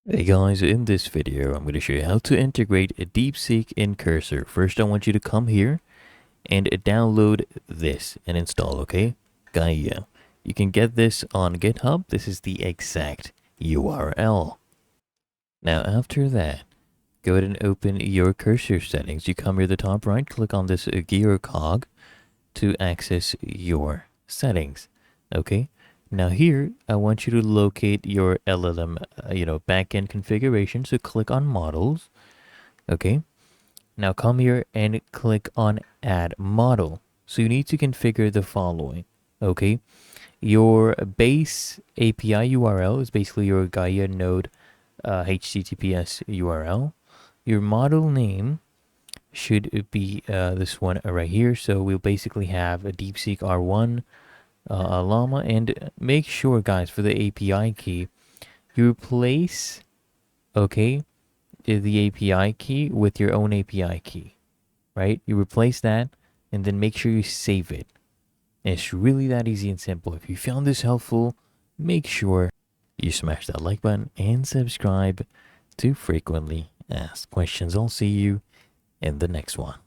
Hey guys, in this video, I'm going to show you how to integrate a Deepseek in Cursor. First, I want you to come here and download this and install, okay? Gaia. You can get this on GitHub. This is the exact URL. Now, after that, go ahead and open your Cursor settings. You come here to the top right, click on this gear cog to access your settings, okay? Now here, I want you to locate your LLM, backend configuration. So click on models, okay? Now come here and click on add model. So you need to configure the following, okay? Your base API URL is basically your Gaia node HTTPS URL. Your model name should be this one right here. So we'll basically have a Deepseek R1 a llama, and make sure, guys, for the API key, you replace, okay, the API key with your own API key, right? You replace that, and then make sure you save it. And it's really that easy and simple. If you found this helpful, make sure you smash that like button and subscribe to frequently asked questions. I'll see you in the next one.